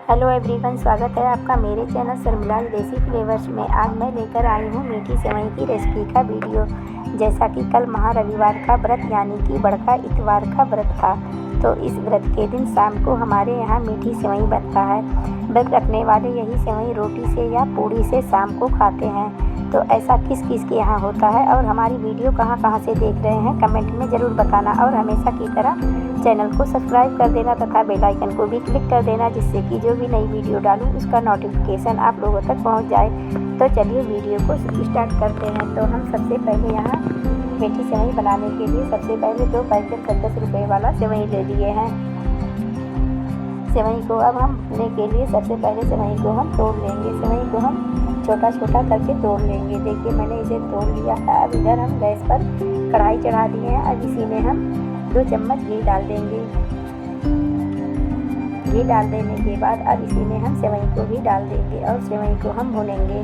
Hello everyone, स्वागत है आपका मेरे चैनल शर्मिलाज देसी फ्लेवर्स में। आज मैं लेकर आई हूँ मीठी सेवई की रेसिपी का वीडियो। जैसा कि कल महारविवार का व्रत यानी कि बड़का इतवार का व्रत था, तो इस व्रत के दिन शाम को हमारे यहाँ मीठी सेवई बनता है। व्रत रखने वाले यही सेवई रोटी से या पूड़ी से शाम को खाते हैं। तो ऐसा किस किस के यहाँ होता है और हमारी वीडियो कहाँ से देख रहे हैं, कमेंट में ज़रूर बताना। और हमेशा की तरह चैनल को सब्सक्राइब कर देना तथा बेल आइकन को भी क्लिक कर देना, जिससे कि जो भी नई वीडियो डालूं उसका नोटिफिकेशन आप लोगों तक पहुंच जाए। तो चलिए वीडियो को स्टार्ट करते हैं। तो हम सबसे पहले यहाँ मीठी सेवई बनाने के लिए सबसे पहले 2 पैकेट 10 रुपये वाला सेवई ले लिए हैं। सेवई को अब हम भूनने के लिए सबसे पहले सेवई को हम तोड़ लेंगे। सेवई को हम छोटा छोटा करके तोड़ लेंगे। देखिए मैंने इसे तोड़ लिया है। अब इधर हम गैस पर कढ़ाई चढ़ा दिए हैं। अब इसी में हम 2 चम्मच घी डाल देंगे। घी डाल देने के बाद अब इसी में हम सेवई को भी डाल देंगे और सेवई को हम भूनेंगे।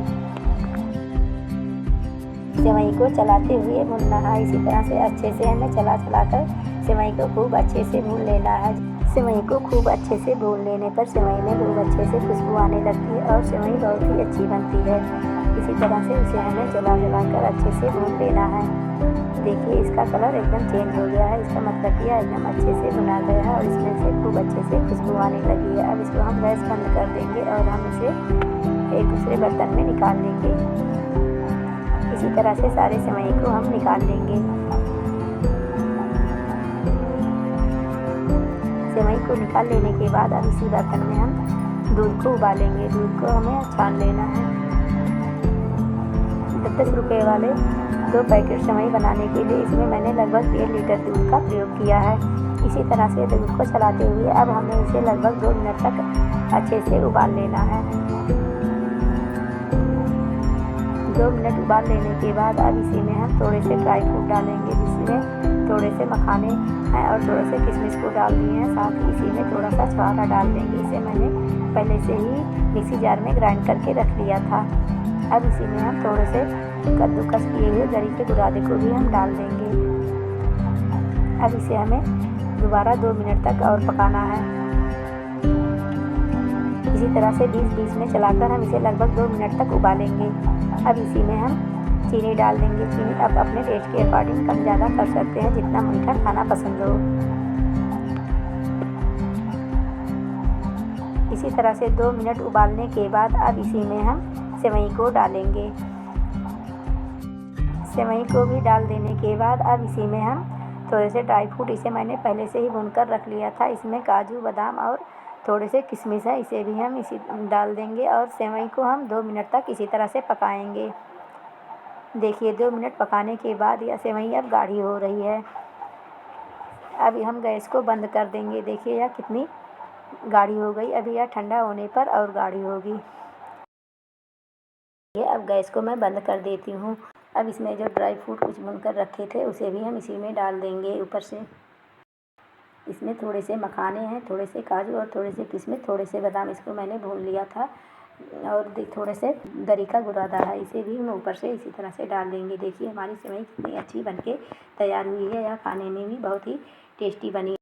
सेवई को चलाते हुए भूनना है। इसी तरह से अच्छे से हमें चला कर सेवई को खूब अच्छे से भून लेना है। सेवई को खूब अच्छे से भून लेने पर सेवई में खूब अच्छे से खुशबू आने लगती है और सेवई बहुत ही अच्छी बनती है। इसी तरह से इसे हमें चला कर अच्छे से भून लेना है। देखिए इसका कलर एकदम चेंज हो गया है। इसका मतलब कि एकदम अच्छे से भुना गया है और इसमें से खूब अच्छे से खुशबू आने लगी है। अब इसको हम गैस बंद कर देंगे और हम इसे एक दूसरे बर्तन में निकाल लेंगे। इसी तरह से सारे सेवई को हम निकाल लेंगे। सेवई को निकाल लेने के बाद अब इसी बर्तन में हम दूध को उबालेंगे। दूध को हमें छान लेना है। 10 रुपये वाले 2 पैकेट सेवई बनाने के लिए इसमें मैंने लगभग 1.5 लीटर दूध का प्रयोग किया है। इसी तरह से दूध को चलाते हुए अब हमें इसे लगभग 2 मिनट तक अच्छे से उबाल लेना है। 2 मिनट उबाल लेने के बाद अब इसी में हम थोड़े से ड्राई फ्रूट डालेंगे, जिसमें थोड़े से मखाने हैं और थोड़े से किशमिश को डाल दिए हैं। साथ ही इसी में थोड़ा सा छुहारा डाल देंगे। इसे मैंने पहले से ही मिक्सी जार में ग्राइंड करके रख लिया था। अब इसी में हम थोड़े से कद्दूकस किए हुए गरी के बुरादे को भी हम डाल देंगे। अब इसे हमें दोबारा 2 मिनट तक और पकाना है। इसी तरह से बीच में चलाकर हम इसे लगभग 2 मिनट तक उबालेंगे। अब इसी में हम चीनी डाल देंगे। चीनी अब अपने टेस्ट के अकॉर्डिंग कम ज़्यादा कर सकते हैं, जितना मीठा खाना पसंद हो। इसी तरह से 2 मिनट उबालने के बाद अब इसी में हम सेवई को डालेंगे। सेवई को भी डाल देने के बाद अब इसी में हम थोड़े से ड्राई फ्रूट, इसे मैंने पहले से ही भूनकर रख लिया था। इसमें काजू बादाम और थोड़े से किशमिश है, इसे भी हम इसी डाल देंगे और सेवई को हम 2 मिनट तक इसी तरह से पकाएंगे। देखिए 2 मिनट पकाने के बाद यह सेवई अब गाढ़ी हो रही है। अब हम गैस को बंद कर देंगे। देखिए यह कितनी गाढ़ी हो गई। अभी यह ठंडा होने पर और गाढ़ी होगी। ये अब गैस को मैं बंद कर देती हूँ। अब इसमें जो ड्राई फ्रूट कुछ भूनकर रखे थे उसे भी हम इसी में डाल देंगे ऊपर से। इसमें थोड़े से मखाने हैं, थोड़े से काजू और थोड़े से किशमिश, थोड़े से बादाम, इसको मैंने भून लिया था। और थोड़े से गरी का बुरादा है, इसे भी हम ऊपर से इसी तरह से डाल देंगे। देखिए हमारी सेवई कितनी अच्छी बनके तैयार हुई है। यह खाने में भी बहुत ही टेस्टी बनी।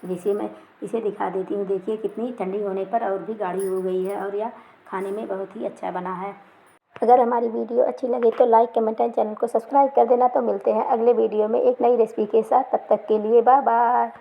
जिसे मैं इसे दिखा देती हूँ। देखिए कितनी ठंडी होने पर और भी गाढ़ी हो गई है और यह खाने में बहुत ही अच्छा बना है। अगर हमारी वीडियो अच्छी लगे तो लाइक, कमेंट एंड चैनल को सब्सक्राइब कर देना। तो मिलते हैं अगले वीडियो में एक नई रेसिपी के साथ। तब तक के लिए बाय बाय।